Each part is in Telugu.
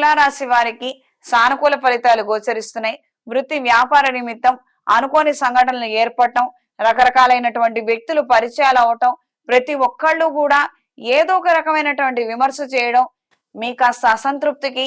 తులారాశి వారికి సానుకూల ఫలితాలు గోచరిస్తున్నాయి. వృత్తి వ్యాపార నిమిత్తం అనుకోని సంఘటనలు ఏర్పడటం, రకరకాలైనటువంటి వ్యక్తులు పరిచయాలు అవటం, ప్రతి ఒక్కళ్ళు కూడా ఏదో ఒక రకమైనటువంటి విమర్శ చేయడం మీ కాస్త అసంతృప్తికి,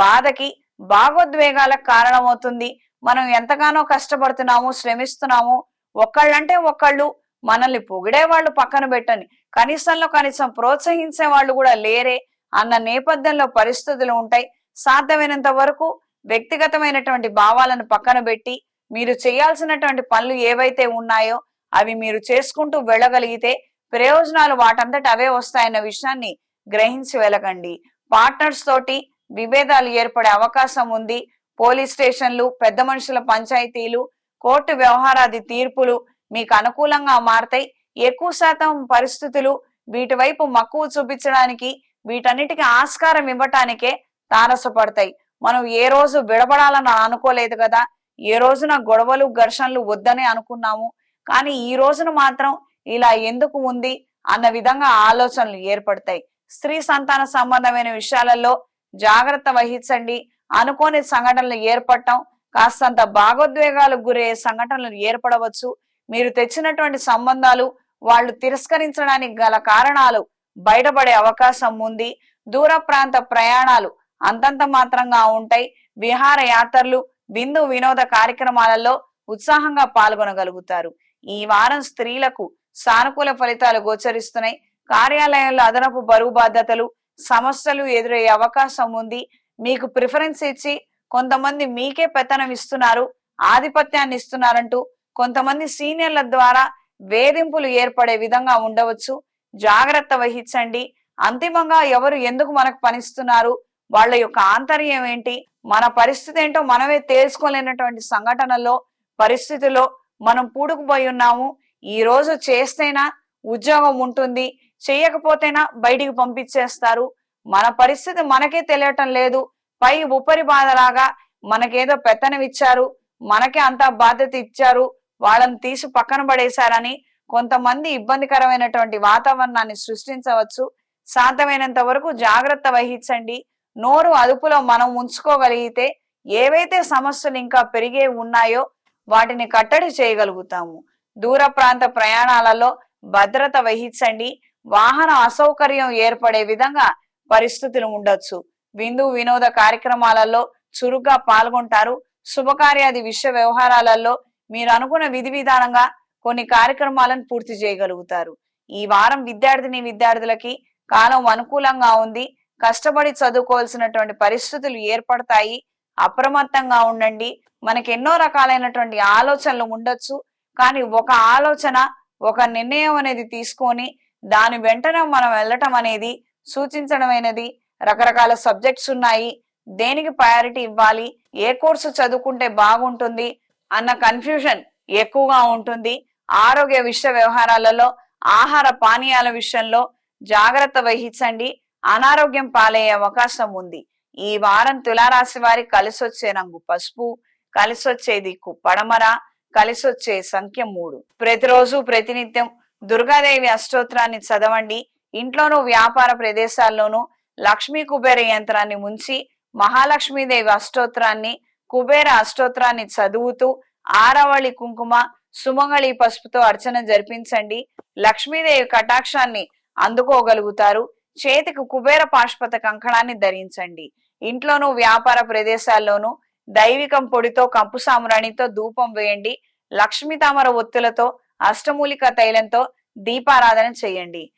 బాధకి, భావోద్వేగాలకు కారణమవుతుంది. మనం ఎంతగానో కష్టపడుతున్నాము, శ్రమిస్తున్నాము, ఒకళ్ళంటే ఒకళ్ళు మనల్ని పొగిడే వాళ్ళు పక్కన పెట్టని, కనీసంలో కనీసం ప్రోత్సహించే వాళ్ళు కూడా లేరే అన్న నేపథ్యంలో పరిస్థితులు ఉంటాయి. సాధ్యమైనంత వరకు వ్యక్తిగతమైనటువంటి భావాలను పక్కన పెట్టి మీరు చేయాల్సినటువంటి పనులు ఏవైతే ఉన్నాయో అవి మీరు చేసుకుంటూ వెళ్ళగలిగితే ప్రయోజనాలు వాటంతట అవే వస్తాయన్న విషయాన్ని గ్రహించి వెళ్ళకండి. పార్ట్నర్స్ తోటి విభేదాలు ఏర్పడే అవకాశం ఉంది. పోలీస్ స్టేషన్లు, పెద్ద మనుషుల పంచాయతీలు, కోర్టు వ్యవహారాది తీర్పులు మీకు అనుకూలంగా మారతాయి. ఎక్కువ శాతం పరిస్థితులు వీటి వైపు మక్కువ చూపించడానికి, వీటన్నిటికీ ఆస్కారం ఇవ్వటానికే తారసపడతాయి. మనం ఏ రోజు విడబడాలని అనుకోలేదు కదా, ఏ రోజున గొడవలు ఘర్షణలు వద్దని అనుకున్నాము, కానీ ఈ రోజున మాత్రం ఇలా ఎందుకు ఉంది అన్న విధంగా ఆలోచనలు ఏర్పడతాయి. స్త్రీ సంతాన సంబంధమైన విషయాలలో జాగ్రత్త వహించండి. అనుకోని సంఘటనలు ఏర్పడటం, కాస్తంత భావోద్వేగాలకు గురయ్యే సంఘటనలు ఏర్పడవచ్చు. మీరు తెచ్చినటువంటి సంబంధాలు వాళ్ళు తిరస్కరించడానికి గల కారణాలు బయటపడే అవకాశం ఉంది. దూర ప్రాంత ప్రయాణాలు అంతంత మాత్రంగా ఉంటాయి. విహార యాత్రలు, విందు వినోద కార్యక్రమాలలో ఉత్సాహంగా పాల్గొనగలుగుతారు. ఈ వారం స్త్రీలకు సానుకూల ఫలితాలు గోచరిస్తున్నాయి. కార్యాలయంలో అదనపు బరువు బాధ్యతలు, సమస్యలు ఎదురయ్యే అవకాశం ఉంది. మీకు ప్రిఫరెన్స్ ఇచ్చి కొంతమంది మీకే పెత్తనం ఇస్తున్నారు, ఆధిపత్యాన్ని ఇస్తున్నారంటూ కొంతమంది సీనియర్ల ద్వారా వేధింపులు ఏర్పడే విధంగా ఉండవచ్చు. జాగ్రత్త వహించండి. అంతిమంగా ఎవరు ఎందుకు మనకు పనిస్తున్నారు, వాళ్ళ యొక్క ఆంతర్యం ఏంటి, మన పరిస్థితి ఏంటో మనమే తేల్చుకోలేనటువంటి సంఘటనలో, పరిస్థితిలో మనం పూడుకుపోయి ఉన్నాము. ఈ రోజు చేస్తేనా ఉద్యోగం ఉంటుంది, చేయకపోతేనా బయటికి పంపించేస్తారు. మన పరిస్థితి మనకే తెలియటం లేదు. పై ఉపరి బాధలాగా మనకేదో పెత్తనం ఇచ్చారు, మనకే అంత బాధ్యత ఇచ్చారు, వాళ్ళని తీసి పక్కన పడేశారని కొంతమంది ఇబ్బందికరమైనటువంటి వాతావరణాన్ని సృష్టించవచ్చు. సాధ్యమైనంత వరకు జాగ్రత్త వహించండి. నోరు అదుపులో మనం ఉంచుకోగలిగితే ఏవైతే సమస్యలు ఇంకా పెరిగే ఉన్నాయో వాటిని కట్టడి చేయగలుగుతాము. దూర ప్రాంత ప్రయాణాలలో భద్రత వహించండి. వాహన అసౌకర్యం ఏర్పడే విధంగా పరిస్థితులు ఉండొచ్చు. విందు వినోద కార్యక్రమాలలో చురుగ్గా పాల్గొంటారు. శుభకార్యాది విషయ వ్యవహారాలలో మీరు అనుకున్న విధి విధానంగా కొన్ని కార్యక్రమాలను పూర్తి చేయగలుగుతారు. ఈ వారం విద్యార్థులకి కాలం అనుకూలంగా ఉంది. కష్టపడి చదువుకోవాల్సినటువంటి పరిస్థితులు ఏర్పడతాయి. అప్రమత్తంగా ఉండండి. మనకి ఎన్నో రకాలైనటువంటి ఆలోచనలు ఉండొచ్చు, కానీ ఒక ఆలోచన, ఒక నిర్ణయం అనేది తీసుకొని దాని వెంటనే మనం వెళ్ళటం అనేది సూచించడమైనది. రకరకాల సబ్జెక్ట్స్ ఉన్నాయి, దేనికి ప్రయారిటీ ఇవ్వాలి, ఏ కోర్సు చదువుకుంటే బాగుంటుంది అన్న కన్ఫ్యూజన్ ఎక్కువగా ఉంటుంది. ఆరోగ్య విషయ వ్యవహారాలలో, ఆహార పానీయాల విషయంలో జాగ్రత్త వహించండి. అనారోగ్యం పాలయ్యే అవకాశం ఉంది. ఈ వారం తులారాశి వారి కలిసొచ్చే రంగు పసుపు, కలిసొచ్చే దిక్కు పడమర, కలిసొచ్చే సంఖ్య 3. ప్రతిరోజు ప్రతినిత్యం దుర్గాదేవి అష్టోత్తరాన్ని చదవండి. ఇంట్లోనూ వ్యాపార ప్రదేశాల్లోనూ లక్ష్మీ కుబేర యంత్రాన్ని ఉంచి మహాలక్ష్మీదేవి అష్టోత్తరాన్ని, కుబేర అష్టోత్తరాన్ని చదువుతూ ఆరవళి కుంకుమ, సుమంగళి పసుపుతో అర్చన జరిపించండి. లక్ష్మీదేవి కటాక్షాన్ని అందుకోగలుగుతారు. చేతికి కుబేర పాశుపత కంకణాన్ని ధరించండి. ఇంట్లోనూ వ్యాపార ప్రదేశాల్లోనూ దైవికం పొడితో, కంపు సామ్రాణితో ధూపం వేయండి. లక్ష్మీ తామర ఒత్తులతో, అష్టమూలిక తైలంతో దీపారాధన చేయండి.